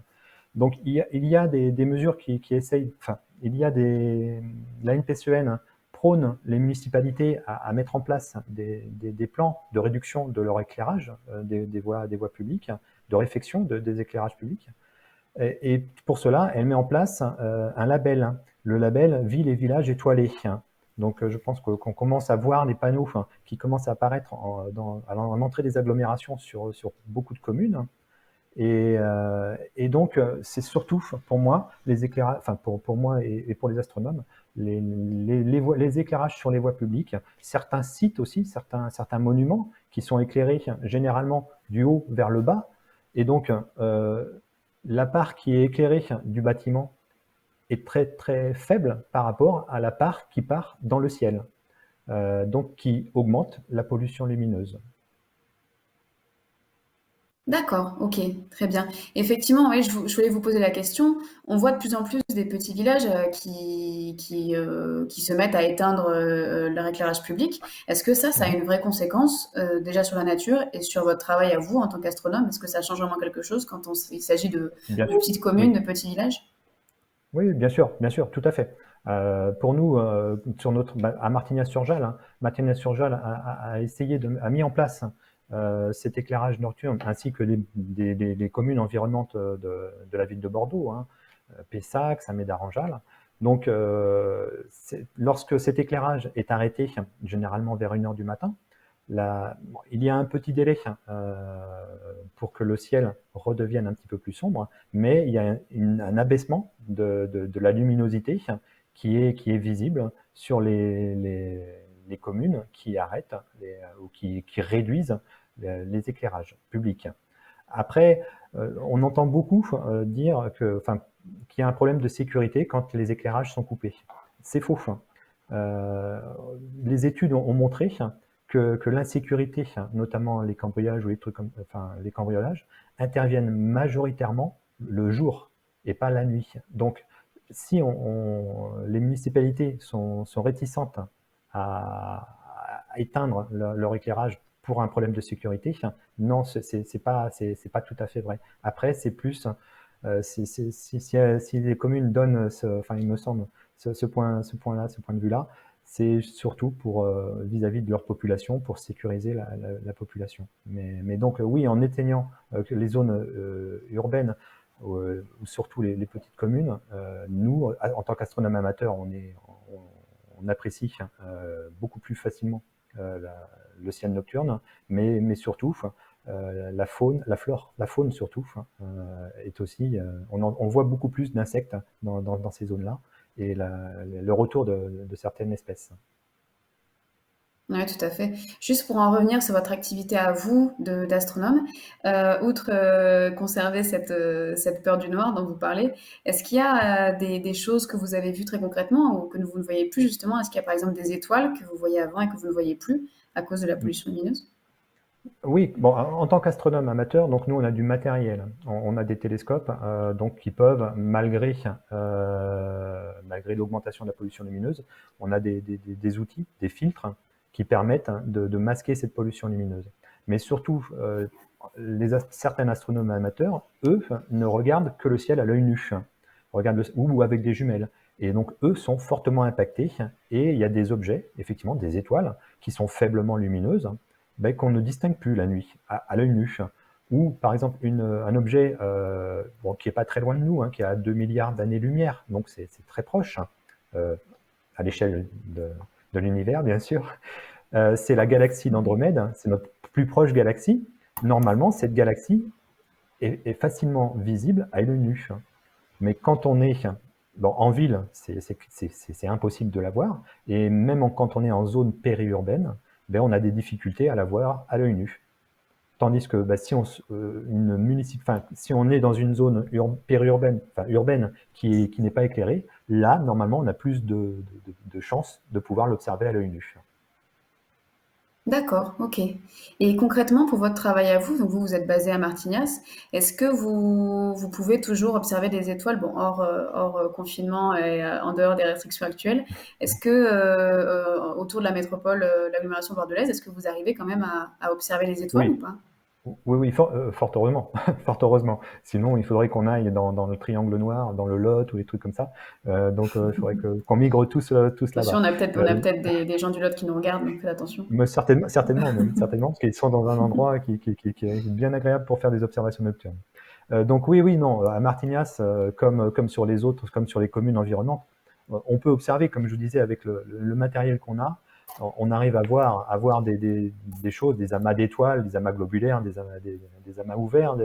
Donc il y a des mesures qui essayent, la NPCEN prône les municipalités à mettre en place des plans de réduction de leur éclairage des voies publiques, de réfection des éclairages publics. Et pour cela, elle met en place un label, le label Ville et Village étoilés. Donc je pense qu'on commence à voir les panneaux qui commencent à apparaître à l'entrée des agglomérations sur beaucoup de communes. Et donc c'est surtout pour moi les éclairages, pour moi et pour les astronomes, les éclairages sur les voies publiques, certains sites aussi, certains monuments qui sont éclairés généralement du haut vers le bas, et donc la part qui est éclairée du bâtiment est très très faible par rapport à la part qui part dans le ciel, donc qui augmente la pollution lumineuse. D'accord, OK, très bien. Effectivement, oui, je voulais vous poser la question. On voit de plus en plus des petits villages, qui se mettent à éteindre, leur éclairage public. Est-ce que ça a Mhm. une vraie conséquence, déjà sur la nature et sur votre travail à vous en tant qu'astronome? Est-ce que ça change vraiment quelque chose quand il s'agit Bien de sûr, petites communes, oui. de petits villages? Oui, bien sûr, tout à fait. Pour nous, à Martignas-sur-Jalles, hein, Martignas-sur-Jalles a essayé a mis en place cet éclairage nocturne, ainsi que les communes environnantes de la ville de Bordeaux, hein, Pessac, Saint-Médard-en-Jalles. Donc, lorsque cet éclairage est arrêté, généralement vers 1 heure du matin, bon, il y a un petit délai pour que le ciel redevienne un petit peu plus sombre, mais il y a un abaissement de la luminosité qui est visible sur les communes qui arrêtent ou qui réduisent les éclairages publics. Après, on entend beaucoup dire qu'il y a un problème de sécurité quand les éclairages sont coupés. C'est faux. Euh, les études ont montré que l'insécurité, notamment les cambriolages ou les trucs les cambriolages, interviennent majoritairement le jour et pas la nuit. Donc, si les municipalités sont réticentes à éteindre leur éclairage pour un problème de sécurité, non, c'est pas tout à fait vrai. Après, c'est plus si les communes donnent, il me semble, ce point-là, ce point de vue-là, c'est surtout pour vis-à-vis de leur population, pour sécuriser la population. Mais donc oui, en éteignant les zones urbaines ou surtout les petites communes, nous, en tant qu'astronomes amateurs, on apprécie beaucoup plus facilement le ciel nocturne, mais surtout la faune, la flore, la faune surtout est aussi. On voit beaucoup plus d'insectes dans ces zones-là et le retour de certaines espèces. Oui, tout à fait. Juste pour en revenir sur votre activité à vous d'astronome, outre conserver cette peur du noir dont vous parlez, est-ce qu'il y a des choses que vous avez vues très concrètement ou que vous ne voyez plus justement? Est-ce qu'il y a par exemple des étoiles que vous voyez avant et que vous ne voyez plus à cause de la pollution lumineuse? Oui, bon, en tant qu'astronome amateur, donc nous on a du matériel, on a des télescopes donc qui peuvent, malgré l'augmentation de la pollution lumineuse, on a des outils, des filtres qui permettent de masquer cette pollution lumineuse. Mais surtout, certains astronomes amateurs, eux, ne regardent que le ciel à l'œil nu, ou avec des jumelles. Et donc eux sont fortement impactés et il y a des objets, effectivement des étoiles, qui sont faiblement lumineuses, qu'on ne distingue plus la nuit, à l'œil nu. Ou par exemple un objet qui n'est pas très loin de nous, qui est à 2 milliards d'années-lumière, donc c'est très proche, à l'échelle de l'univers bien sûr. C'est la galaxie d'Andromède, c'est notre plus proche galaxie. Normalement, cette galaxie est facilement visible à l'œil nu. Mais quand on est en ville, c'est impossible de la voir. Et même quand on est en zone périurbaine, on a des difficultés à la voir à l'œil nu. Tandis que si on est dans une zone périurbaine, urbaine, qui n'est pas éclairée, là, normalement, on a plus de chances de pouvoir l'observer à l'œil nu. D'accord, OK. Et concrètement, pour votre travail à vous, donc vous êtes basé à Martignas, est-ce que vous pouvez toujours observer des étoiles, bon, hors confinement et en dehors des restrictions actuelles? Est-ce que autour de la métropole, l'agglomération bordelaise, est-ce que vous arrivez quand même à observer les étoiles ou Oui, pas? oui, fort heureusement, fort heureusement. Sinon, il faudrait qu'on aille dans le triangle noir, dans le Lot ou des trucs comme ça. Donc, il faudrait qu'on migre tous Attention, là-bas. on a peut-être des gens du Lot qui nous regardent, donc faites attention. Mais certainement, parce qu'ils sont dans un endroit qui est bien agréable pour faire des observations nocturnes. Donc oui, non, à Martignas, comme sur les autres, comme sur les communes environnantes, on peut observer, comme je vous disais, avec le matériel qu'on a, on arrive à voir des choses, des amas d'étoiles, des amas globulaires, des amas ouverts,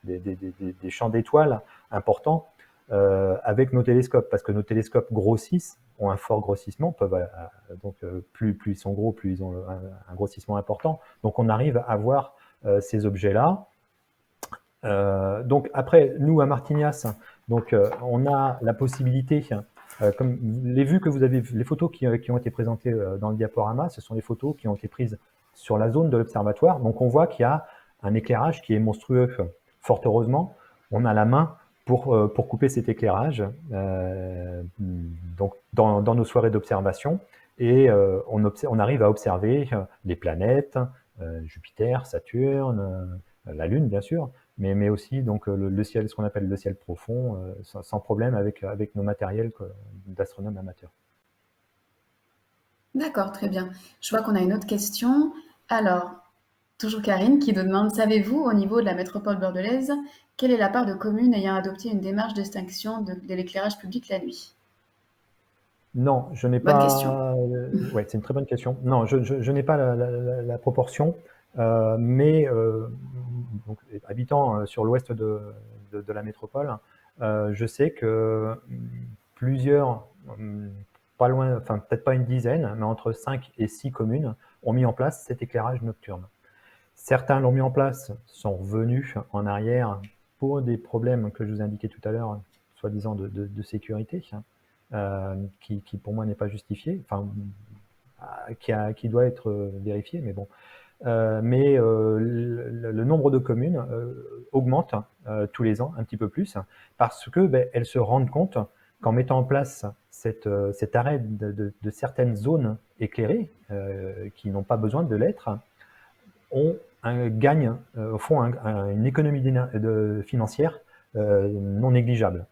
des champs d'étoiles importants avec nos télescopes, parce que nos télescopes grossissent, ont un fort grossissement, plus ils sont gros, plus ils ont un grossissement important. Donc on arrive à voir ces objets-là. Donc après, nous à Martignas, on a la possibilité, comme les vues que vous avez, les photos qui ont été présentées dans le diaporama, ce sont les photos qui ont été prises sur la zone de l'observatoire. Donc on voit qu'il y a un éclairage qui est monstrueux. Fort heureusement, on a la main pour couper cet éclairage donc dans nos soirées d'observation, et on arrive à observer les planètes, Jupiter, Saturne, la Lune bien sûr, mais aussi donc le ciel, ce qu'on appelle le ciel profond, sans problème avec nos matériels d'astronomes amateurs. D'accord, très bien. Je vois qu'on a une autre question. Alors, toujours Karine qui nous demande, savez-vous, au niveau de la métropole bordelaise, quelle est la part de communes ayant adopté une démarche d'extinction de l'éclairage public la nuit? Non, je n'ai Bonne question. pas. Ouais, c'est une très bonne question. Non, je n'ai pas la proportion, mais donc, habitant sur l'ouest de la métropole, je sais que plusieurs, pas loin, enfin peut-être pas une dizaine, mais entre 5 et 6 communes ont mis en place cet éclairage nocturne. Certains l'ont mis en place, sont revenus en arrière pour des problèmes que je vous ai indiqués tout à l'heure, soi-disant de sécurité, qui pour moi n'est pas justifié, enfin, qui doit être vérifié, mais bon. Mais le nombre de communes augmente tous les ans un petit peu plus, parce que elles se rendent compte qu'en mettant en place cet arrêt de certaines zones éclairées qui n'ont pas besoin de l'être, on gagne au fond une économie financière non négligeable.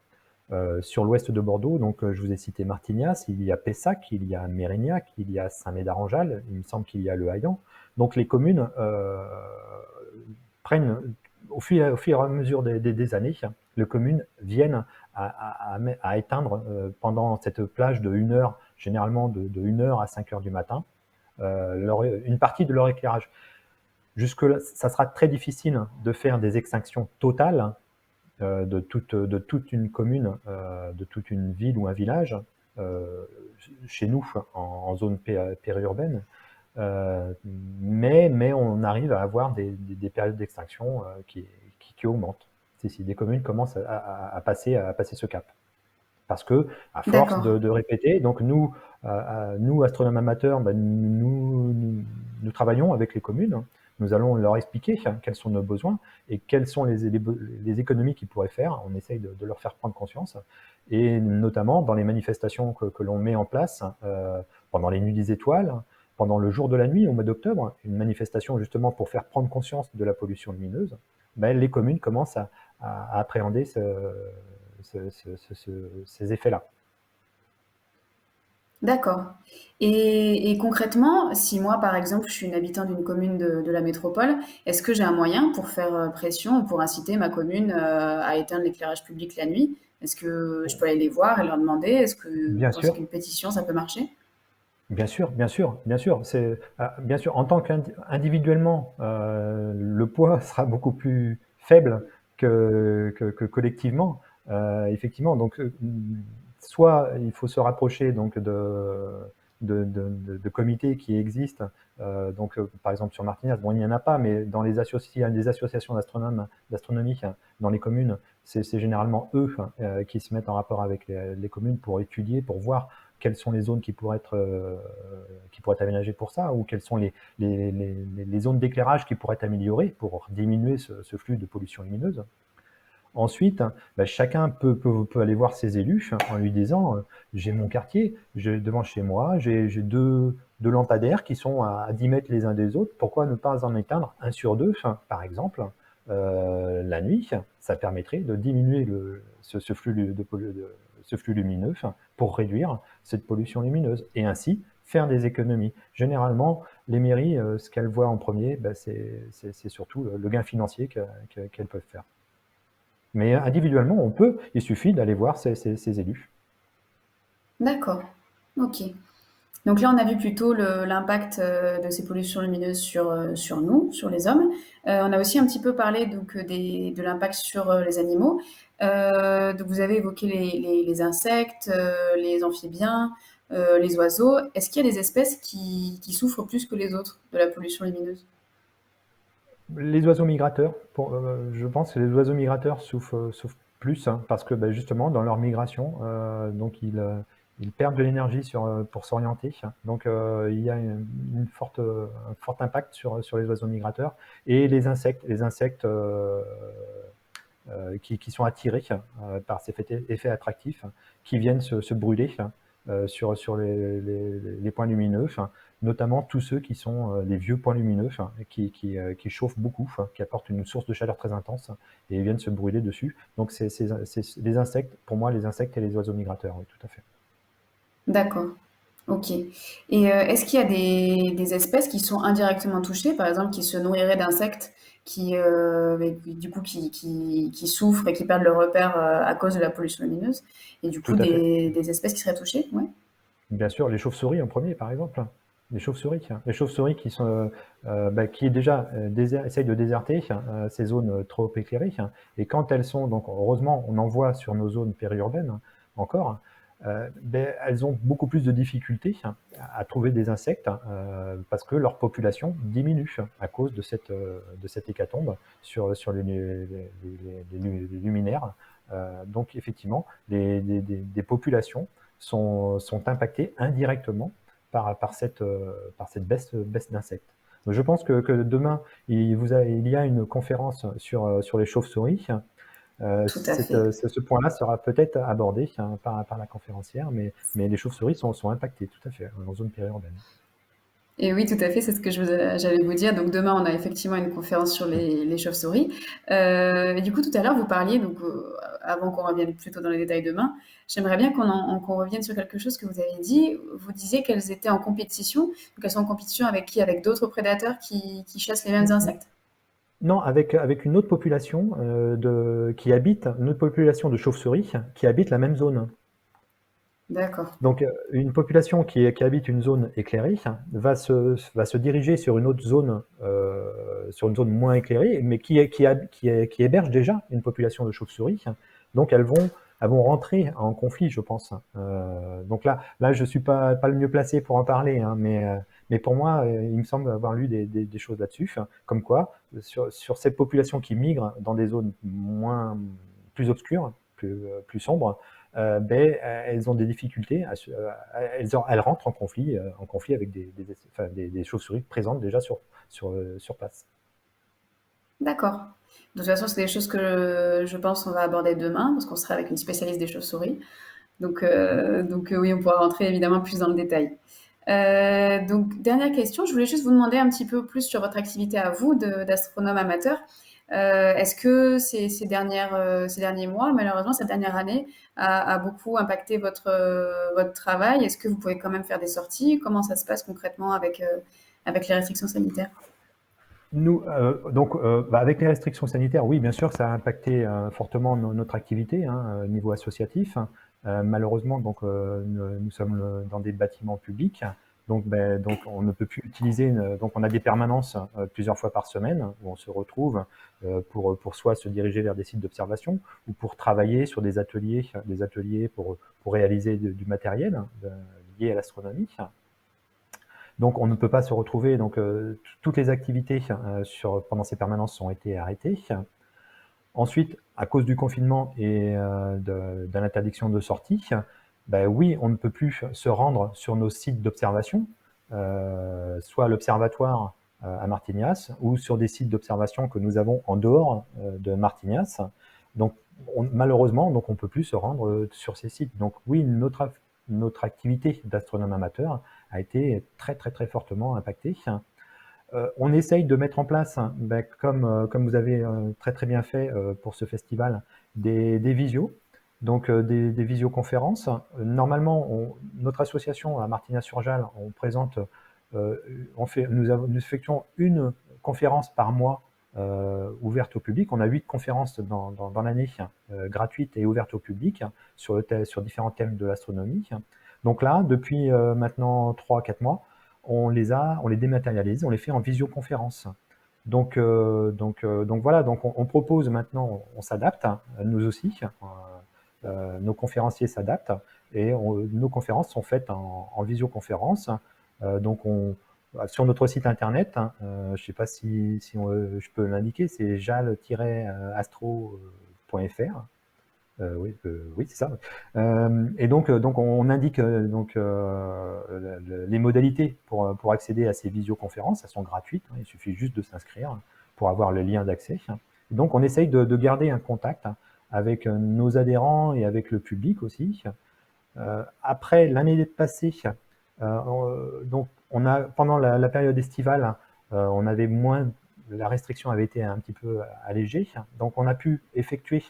Sur l'ouest de Bordeaux, donc je vous ai cité Martignas, il y a Pessac, il y a Mérignac, il y a Saint-Médard-en-Jalles, il me semble qu'il y a Le Haillan. Donc les communes prennent, au fur et à mesure des années, les communes viennent à éteindre pendant cette plage de 1 heure, généralement de 1 heure à 5 heures du matin, une partie de leur éclairage. Jusque-là, ça sera très difficile de faire des extinctions totales de toute une commune, de toute une ville ou un village, chez nous, en zone périurbaine. Mais on arrive à avoir des périodes d'extinction qui augmentent. Si des communes commencent à passer ce cap. Parce que, à force D'accord. de répéter, donc nous, astronomes amateurs, nous travaillons avec les communes. Nous allons leur expliquer quels sont nos besoins et quelles sont les économies qu'ils pourraient faire. On essaye de leur faire prendre conscience. Et notamment dans les manifestations que l'on met en place, pendant les Nuits des Étoiles, pendant le jour de la nuit, au mois d'octobre, une manifestation justement pour faire prendre conscience de la pollution lumineuse, les communes commencent à appréhender ces effets-là. D'accord. Et concrètement, si moi, par exemple, je suis une habitant d'une commune de la métropole, est-ce que j'ai un moyen pour faire pression, pour inciter ma commune à éteindre l'éclairage public la nuit? Est-ce que je peux aller les voir et leur demander? Est-ce que vous Bien pensez sûr, qu'une pétition, ça peut marcher? bien sûr, bien sûr, bien sûr. Bien sûr, en tant qu'individuellement, le poids sera beaucoup plus faible que collectivement. Effectivement, donc soit il faut se rapprocher donc de comités qui existent. Donc, par exemple sur Martignas, bon, il n'y en a pas, mais dans des associations d'astronomie dans les communes, c'est généralement eux qui se mettent en rapport avec les communes pour étudier, pour voir quelles sont les zones qui pourraient être aménagées pour ça, ou quelles sont les zones d'éclairage qui pourraient être améliorées pour diminuer ce flux de pollution lumineuse. Ensuite, chacun peut aller voir ses élus en lui disant j'ai mon quartier, devant chez moi, j'ai deux lampadaires qui sont à 10 mètres les uns des autres, pourquoi ne pas en éteindre un sur deux, par exemple, la nuit? Ça permettrait de diminuer ce flux lumineux pour réduire cette pollution lumineuse et ainsi faire des économies. Généralement, les mairies, ce qu'elles voient en premier, c'est surtout le gain financier qu'elles peuvent faire. Mais individuellement, il suffit d'aller voir ces élus. D'accord. Ok. Donc là, on a vu plutôt l'impact de ces pollutions lumineuses sur nous, sur les hommes. On a aussi un petit peu parlé donc, de l'impact sur les animaux. Donc vous avez évoqué les insectes, les amphibiens, les oiseaux. Est-ce qu'il y a des espèces qui souffrent plus que les autres de la pollution lumineuse? Les oiseaux migrateurs, je pense que les oiseaux migrateurs souffrent plus, parce que justement, dans leur migration, donc ils perdent de l'énergie pour s'orienter. Donc, il y a un fort impact sur les oiseaux migrateurs. Et les insectes qui sont attirés par ces effets attractifs, qui viennent se brûler sur les points lumineux, notamment tous ceux qui sont les vieux points lumineux, qui chauffent beaucoup, qui apportent une source de chaleur très intense, et ils viennent se brûler dessus. Donc c'est les insectes, pour moi, les insectes et les oiseaux migrateurs, oui, tout à fait. D'accord. Ok. Et est-ce qu'il y a des espèces qui sont indirectement touchées, par exemple, qui se nourriraient d'insectes du coup, qui souffrent et qui perdent leur repère à cause de la pollution lumineuse, et du Tout coup, à fait. des espèces qui seraient touchées? Ouais. Bien sûr, les chauves-souris en premier, par exemple. Les chauves-souris, les chauves-souris qui déjà essayent de déserter ces zones trop éclairées. Et quand elles sont, donc heureusement, on en voit sur nos zones périurbaines encore, elles ont beaucoup plus de difficultés à trouver des insectes parce que leur population diminue à cause de cette hécatombe sur les luminaires. Donc effectivement, des populations sont impactés indirectement par cette baisse d'insectes. Je pense que demain, il y a une conférence sur les chauves-souris. Tout à fait. Ce point-là sera peut-être abordé par la conférencière, mais les chauves-souris sont impactées, tout à fait, en zone périurbaine. Et oui, tout à fait, c'est ce que j'allais vous dire. Donc demain, on a effectivement une conférence sur les chauves-souris. Et du coup, tout à l'heure, vous parliez, donc avant qu'on revienne plutôt dans les détails demain, j'aimerais bien qu'on revienne sur quelque chose que vous avez dit. Vous disiez qu'elles étaient en compétition. Donc elles sont en compétition avec qui? Avec d'autres prédateurs qui chassent les mêmes insectes? Non, avec une autre population une autre population de chauves-souris qui habite la même zone. D'accord. Donc, une population qui habite une zone éclairée va se diriger sur une autre zone, sur une zone moins éclairée, mais qui héberge déjà une population de chauves-souris. Donc, elles vont rentrer en conflit, je pense. Donc là, je suis pas le mieux placé pour en parler, hein, mais pour moi, il me semble avoir lu des choses là-dessus, comme quoi, sur cette population qui migre dans des zones plus obscures, plus sombres, elles ont des difficultés, elles rentrent en conflit avec des chauves-souris présentes déjà sur place. D'accord. De toute façon, c'est des choses que je pense qu'on va aborder demain, parce qu'on sera avec une spécialiste des chauves-souris. Donc oui, on pourra rentrer évidemment plus dans le détail. Donc, dernière question, je voulais juste vous demander un petit peu plus sur votre activité à vous d'astronome amateur. Est-ce que ces derniers mois, malheureusement, cette dernière année, a beaucoup impacté votre travail? Est-ce que vous pouvez quand même faire des sorties? Comment ça se passe concrètement avec les restrictions sanitaires? Nous, avec les restrictions sanitaires, oui, bien sûr, ça a impacté fortement notre activité, hein, au niveau associatif. Malheureusement, donc, nous sommes dans des bâtiments publics, donc on ne peut plus utiliser. Donc, on a des permanences plusieurs fois par semaine où on se retrouve pour soit se diriger vers des sites d'observation ou pour travailler sur des ateliers pour réaliser du matériel lié à l'astronomie. Donc, on ne peut pas se retrouver. Donc, toutes les activités pendant ces permanences ont été arrêtées. Ensuite, à cause du confinement et de l'interdiction de sortie, oui, on ne peut plus se rendre sur nos sites d'observation, soit à l'observatoire à Martignas ou sur des sites d'observation que nous avons en dehors de Martignas. Donc, malheureusement, donc on ne peut plus se rendre sur ces sites. Donc oui, notre activité d'astronome amateur a été très très très fortement impactée. On essaye de mettre en place, comme vous avez très très bien fait pour ce festival, des visios, donc des visioconférences. Normalement, notre association à Martignas-sur-Jalles, on présente, nous effectuons une conférence par mois ouverte au public. On a 8 conférences dans l'année gratuites et ouvertes au public sur différents thèmes de l'astronomie. Donc là, depuis maintenant 3-4 mois, on les dématérialise, on les fait en visioconférence. Donc voilà, donc on propose maintenant, on s'adapte, nous aussi, nos conférenciers s'adaptent, et nos conférences sont faites en visioconférence. Donc sur notre site internet, je ne sais pas si je peux l'indiquer, c'est jal-astro.fr. Oui, oui, c'est ça. Et donc on indique les modalités pour accéder à ces visioconférences. Elles sont gratuites, hein, il suffit juste de s'inscrire pour avoir le lien d'accès. Donc on essaye de garder un contact avec nos adhérents et avec le public aussi. Après l'année passée, donc pendant la période estivale, on avait moins, la restriction avait été un petit peu allégée, donc on a pu effectuer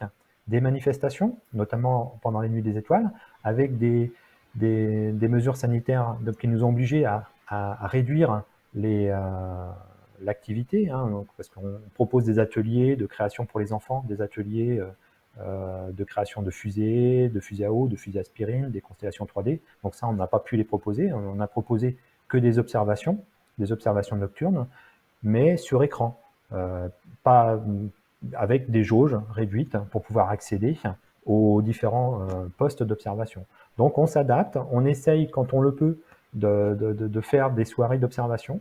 des manifestations, notamment pendant les Nuits des Étoiles, avec des mesures sanitaires qui nous ont obligés à réduire l'activité, hein, parce qu'on propose des ateliers de création pour les enfants, des ateliers de création de fusées à eau, de fusées aspirine, des constellations 3D. Donc ça, on n'a pas pu les proposer. On n'a proposé que des observations nocturnes, mais sur écran, pas avec des jauges réduites pour pouvoir accéder aux différents postes d'observation. Donc on s'adapte, on essaye quand on le peut de faire des soirées d'observation.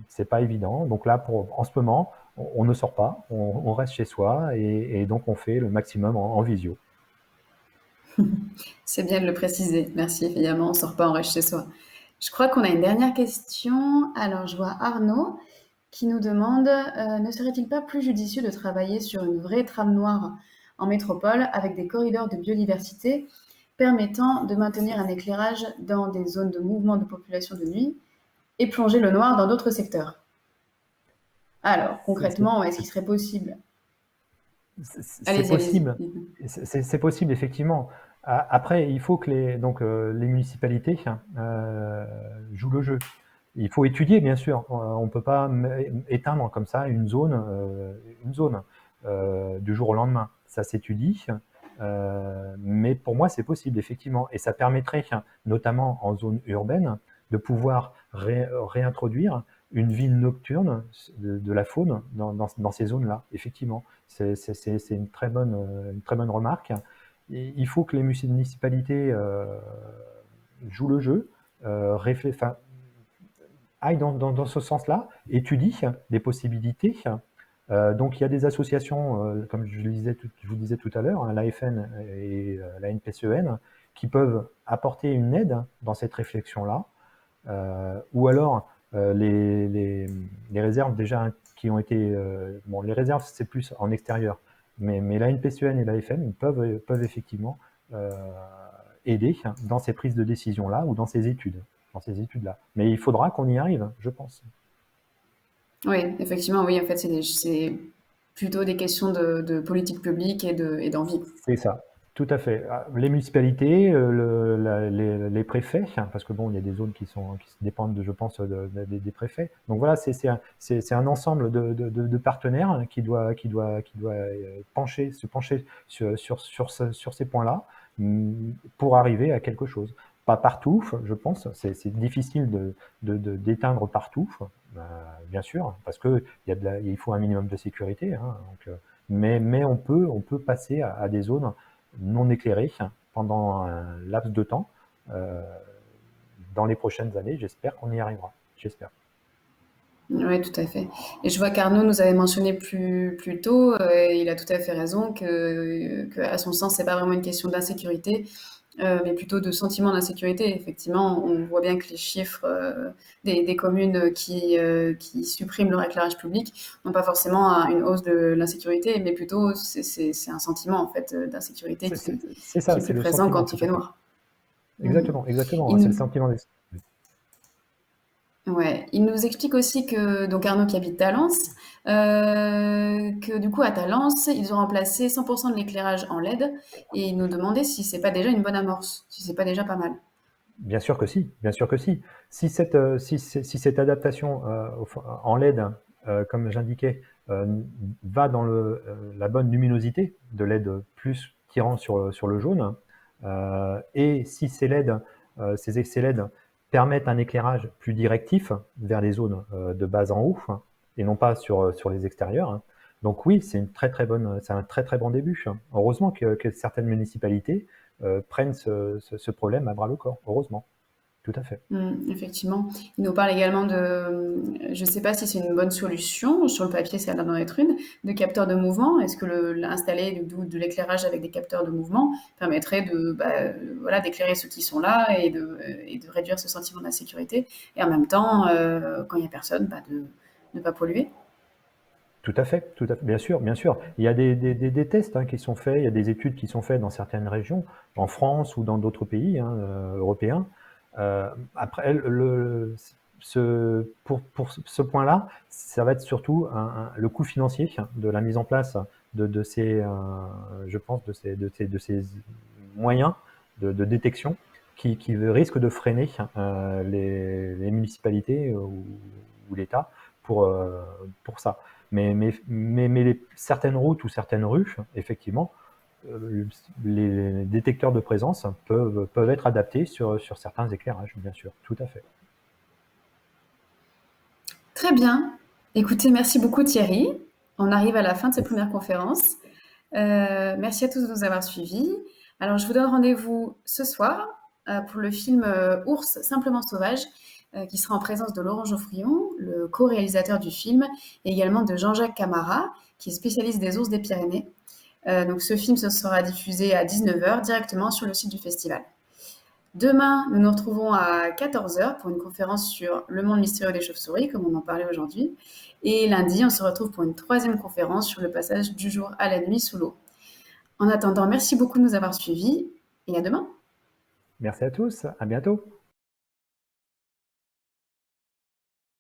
C'est pas évident. Donc là, en ce moment, on ne sort pas, on reste chez soi et donc on fait le maximum en visio. C'est bien de le préciser. Merci, évidemment, on ne sort pas, on reste chez soi. Je crois qu'on a une dernière question. Alors, je vois Arnaud qui nous demande ne serait-il pas plus judicieux de travailler sur une vraie trame noire en métropole avec des corridors de biodiversité permettant de maintenir un éclairage dans des zones de mouvement de population de nuit et plonger le noir dans d'autres secteurs? Alors, concrètement, est-ce qu'il serait possible? C'est Allez-y, allez-y. possible, c'est possible effectivement. Après, il faut que les municipalités jouent le jeu. Il faut étudier, bien sûr. On ne peut pas éteindre comme ça une zone du jour au lendemain. Ça s'étudie, mais pour moi, c'est possible, effectivement. Et ça permettrait, notamment en zone urbaine, de pouvoir réintroduire une vie nocturne de la faune dans ces zones-là, effectivement. C'est une très bonne remarque. Et il faut que les municipalités jouent le jeu, aillent dans ce sens-là, étudient des possibilités. Donc il y a des associations, comme je vous disais tout à l'heure, hein, l'AFN et la NPCEN, qui peuvent apporter une aide dans cette réflexion-là, ou alors les réserves déjà qui ont été... bon, les réserves, c'est plus en extérieur, mais la NPCEN et l'AFN peuvent effectivement aider dans ces prises de décision-là ou dans ces études-là. Mais il faudra qu'on y arrive, je pense. Oui, effectivement, oui, en fait, c'est plutôt des questions de politique publique et d'envie. C'est ça, tout à fait. Les municipalités, les préfets, parce que bon, il y a des zones qui se dépendent, je pense, des préfets. Donc voilà, c'est un ensemble de partenaires qui doit se pencher sur ces points-là pour arriver à quelque chose. Pas partout, je pense. C'est difficile d'éteindre partout, bien sûr, parce que il faut un minimum de sécurité. Hein, donc, mais on peut passer à des zones non éclairées pendant un laps de temps. Dans les prochaines années, j'espère qu'on y arrivera. J'espère. Oui, tout à fait. Et je vois qu'Arnaud nous avait mentionné plus tôt, et il a tout à fait raison, que à son sens, c'est pas vraiment une question d'insécurité, mais plutôt de sentiment d'insécurité. Effectivement, on voit bien que les chiffres des communes qui suppriment leur éclairage public n'ont pas forcément une hausse de l'insécurité, mais plutôt c'est un sentiment en fait d'insécurité C'est qui ça, est c'est plus le présent sentiment, quand tout il à fait fait. noir. Mhm. Exactement, exactement. Il C'est le nous, sentiment des... Ouais, il nous explique aussi que, donc Arnaud qui habite Talence, que du coup à Talence, ils ont remplacé 100% de l'éclairage en LED et il nous demandait si c'est pas déjà une bonne amorce, si c'est pas déjà pas mal. Bien sûr que si, bien sûr que si. Si cette adaptation en LED, comme j'indiquais, va dans la bonne luminosité de LED plus tirant sur le jaune, et si ces LED, ces LED permettent un éclairage plus directif vers les zones de bas en haut, hein, et non pas sur les extérieurs, hein. Donc oui, c'est un très très bon début. Heureusement que certaines municipalités prennent ce problème à bras le corps, heureusement. tout à fait. Effectivement. Il nous parle également je ne sais pas si c'est une bonne solution, sur le papier ça a l'air d'en être une, de capteurs de mouvement. Est-ce que installer de l'éclairage avec des capteurs de mouvement permettrait voilà, d'éclairer ceux qui sont là et de réduire ce sentiment d'insécurité et en même temps, quand il n'y a personne, de ne pas polluer? Tout à fait, bien sûr, bien sûr. Il y a des tests qui sont faits, il y a des études qui sont faites dans certaines régions, en France ou dans d'autres pays européens. Après, pour ce point-là, ça va être surtout le coût financier de la mise en place de ces, je pense, de ces moyens de détection qui risquent de freiner les municipalités ou l'État pour ça. Mais certaines routes ou certaines rues, effectivement, les détecteurs de présence peuvent être adaptés sur certains éclairages, bien sûr, tout à fait. Très bien. Écoutez, merci beaucoup Thierry. On arrive à la fin de cette première conférence. Merci à tous de nous avoir suivis. Alors, je vous donne rendez-vous ce soir pour le film Ours simplement sauvage, qui sera en présence de Laurent Geoffrion, le co-réalisateur du film, et également de Jean-Jacques Camara, qui est spécialiste des ours des Pyrénées. Donc, ce film se sera diffusé à 19h directement sur le site du festival. Demain, nous nous retrouvons à 14h pour une conférence sur le monde mystérieux des chauves-souris, comme on en parlait aujourd'hui. Et lundi, on se retrouve pour une troisième conférence sur le passage du jour à la nuit sous l'eau. En attendant, merci beaucoup de nous avoir suivis et à demain. Merci à tous, à bientôt.